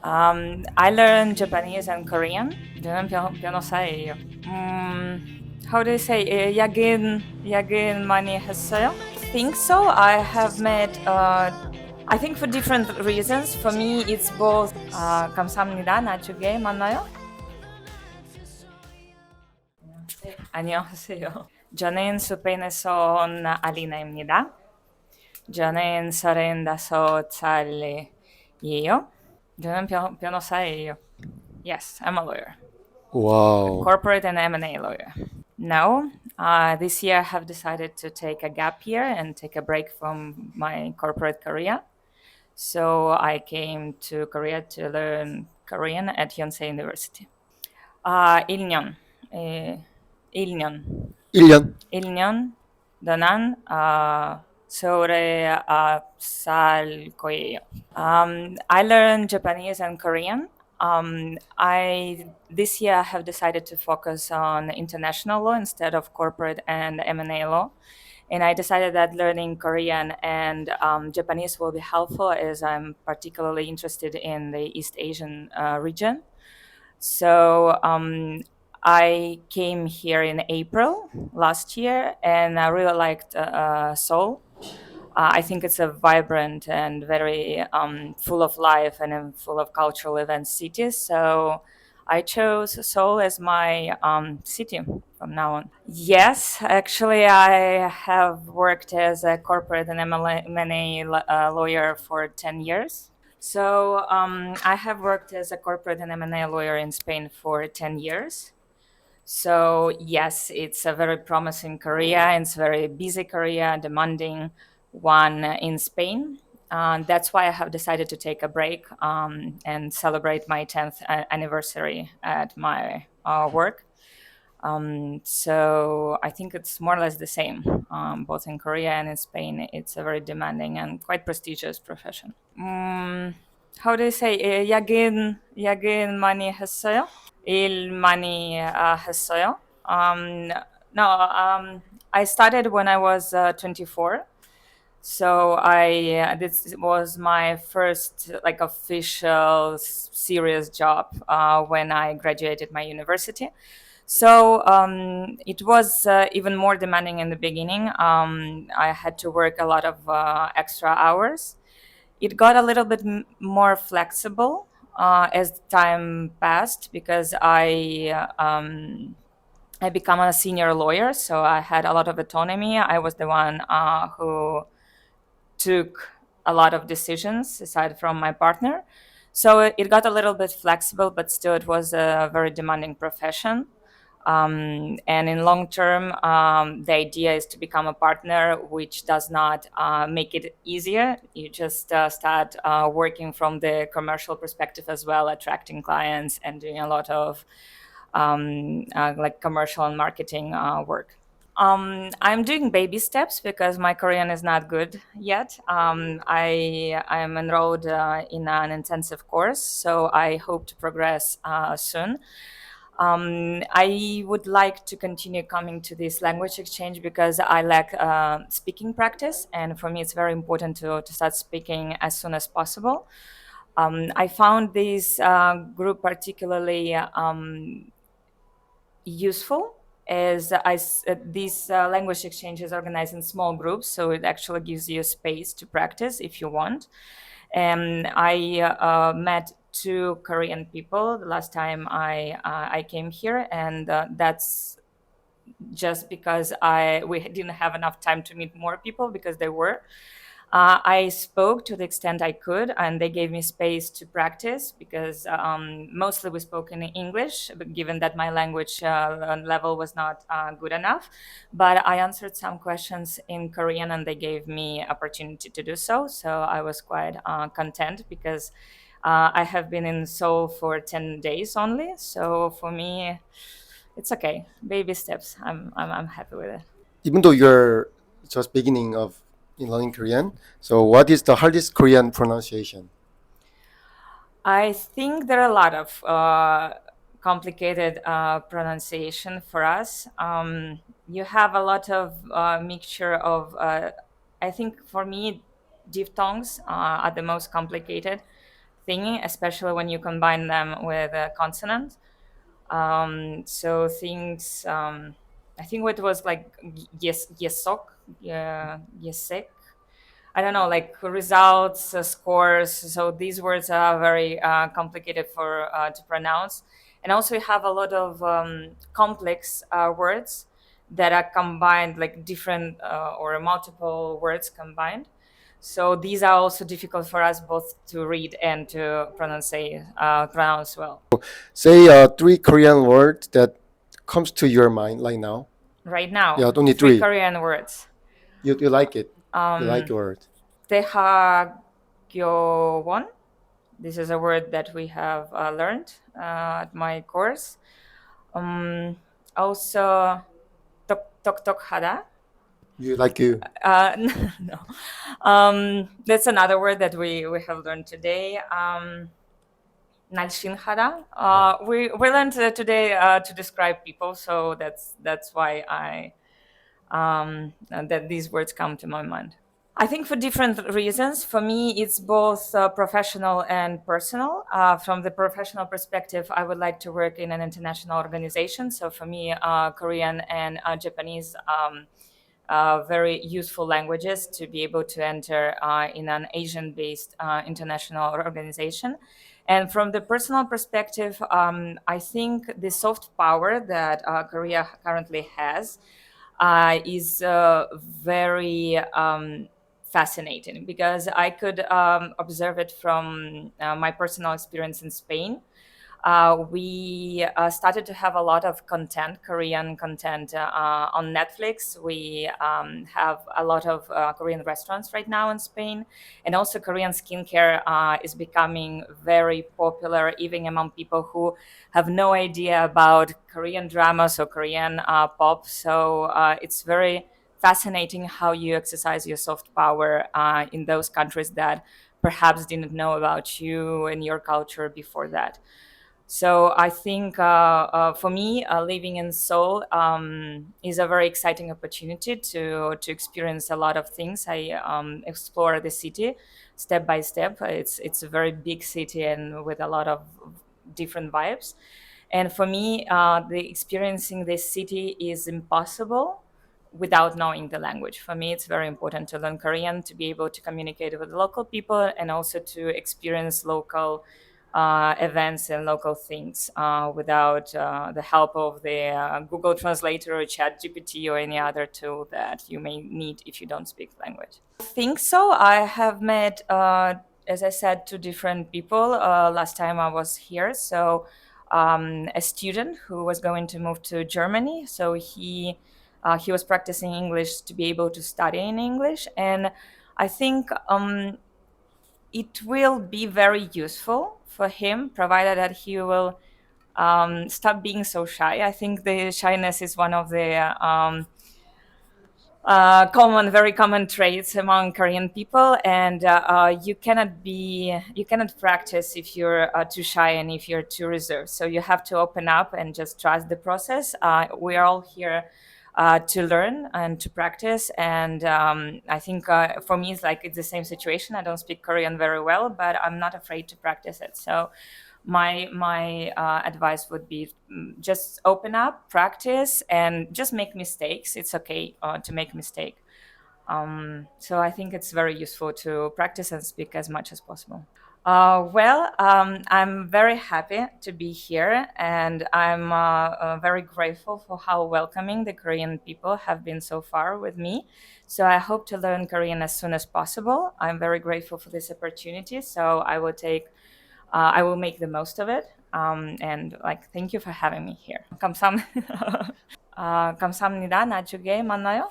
I learned Japanese and Korean. 저는 변호사예요. How do you say? 야근 많이 했어요? Think so. I have met. I think for different reasons. For me, it's both. 감사합니다. 나중에 만나요. 안녕하세요. 저는 스페인에서 온 알리나입니다. 저는 35살이에요. 저는 변호사예요. Yes, I'm a lawyer. Wow. Corporate and M&A lawyer. No, this year I have decided to take a gap year and take a break from my corporate career. So I came to Korea to learn Korean at Yonsei University. 1년. 1년. 1년? 1년 난 서울에 살 거예요. I learned Japanese and Korean. I this year I have decided to focus on international law instead of corporate and M&A law. And I decided that learning Korean and Japanese will be helpful as I'm particularly interested in the East Asian region. So I came here in April last year, and I really liked Seoul. I think it's a vibrant and very full of life and full of cultural events city. So I chose Seoul as my city from now on. Yes, actually, I have worked as a corporate and M&A lawyer for 10 years. So I have worked as a corporate and M&A lawyer in Spain for 10 years. So yes, it's a very promising career. It's a very busy career, demanding one in Spain. That's why I have decided to take a break and celebrate my 10th anniversary at my work. So I think it's more or less the same, both in Korea and in Spain. It's a very demanding and quite prestigious profession. How do you say? 야근 많이 했어요? 일 많이 했어요? No, I started when I was 24. So this was my first like official serious job when I graduated my university. So it was even more demanding in the beginning. I had to work a lot of extra hours. It got a little bit more flexible as time passed because I become a senior lawyer, so I had a lot of autonomy. I was the one who took a lot of decisions aside from my partner. So it got a little bit flexible, but still it was a very demanding profession. And in long term, the idea is to become a partner, which does not make it easier. You just start working from the commercial perspective as well, attracting clients and doing a lot of like commercial and marketing work. I'm doing baby steps because my Korean is not good yet. I am enrolled in an intensive course, so I hope to progress soon. I would like to continue coming to this language exchange because I lack speaking practice, and for me, it's very important to start speaking as soon as possible. I found this group particularly useful as this language exchange is organized in small groups, so it actually gives you space to practice if you want. And I met two Korean people the last time I came here, and that's just because we didn't have enough time to meet more people because they were. I spoke to the extent I could, and they gave me space to practice because mostly we spoke in English, but given that my language level was not good enough. But I answered some questions in Korean, and they gave me opportunity to do so. So I was quite content because I have been in Seoul for 10 days only. So for me, it's okay. Baby steps. I'm happy with it. Even though you're just beginning of in learning Korean, so what is the hardest Korean pronunciation? I think there are a lot of complicated pronunciation for us. You have a lot of mixture of, I think for me, diphthongs are the most complicated thing, especially when you combine them with a consonant. So things, I think it was like yesok, yesek. I don't know, like results, scores. So these words are very complicated to pronounce, and also you have a lot of complex words that are combined, like different or multiple words combined. So these are also difficult for us both to read and to pronounce well. Say three Korean words that comes to your mind right now. Right now, Yeah, only three three. Korean words. You like it. You like the word. 대화하원. This is a word that we have learned at my course. Also, 똑똑하다. You like you. No. That's another word that we have learned today. 날씬하다. We learned today to describe people, so that's why that these words come to my mind. I think for different reasons. For me, it's both professional and personal. From the professional perspective, I would like to work in an international organization. So for me, Korean and Japanese very useful languages to be able to enter in an Asian-based international organization. And from the personal perspective, I think the soft power that Korea currently has is very fascinating, because I could observe it from my personal experience in Spain. We started to have a lot of content, Korean content on Netflix. We have a lot of Korean restaurants right now in Spain. And also Korean skincare is becoming very popular, even among people who have no idea about Korean dramas or Korean pop. So it's very fascinating how you exercise your soft power in those countries that perhaps didn't know about you and your culture before that. So I think for me, living in Seoul is a very exciting opportunity to experience a lot of things. I explore the city step by step. It's a very big city and with a lot of different vibes. And for me, the experiencing this city is impossible without knowing the language. For me, it's very important to learn Korean to be able to communicate with local people and also to experience local events and local things without the help of the Google Translator or Chat GPT or any other tool that you may need if you don't speak the language. I think so. I have met, as I said, two different people last time I was here. So a student who was going to move to Germany. So he was practicing English to be able to study in English. And I think it will be very useful for him, provided that he will stop being so shy. I think the shyness is one of the very common traits among Korean people, and you cannot practice if you're too shy and if you're too reserved. So you have to open up and just trust the process. We are all here to learn and to practice, and I think for me it's the same situation. I don't speak Korean very well, but I'm not afraid to practice it. So my advice would be just open up, practice, and just make mistakes. It's okay to make mistake. So I think it's very useful to practice and speak as much as possible. I'm very happy to be here, and I'm very grateful for how welcoming the Korean people have been so far with me. So I hope to learn Korean as soon as possible. I'm very grateful for this opportunity, so I will make the most of it. And thank you for having me here. 감사합니다. 감사합니다. 나중에 만나요.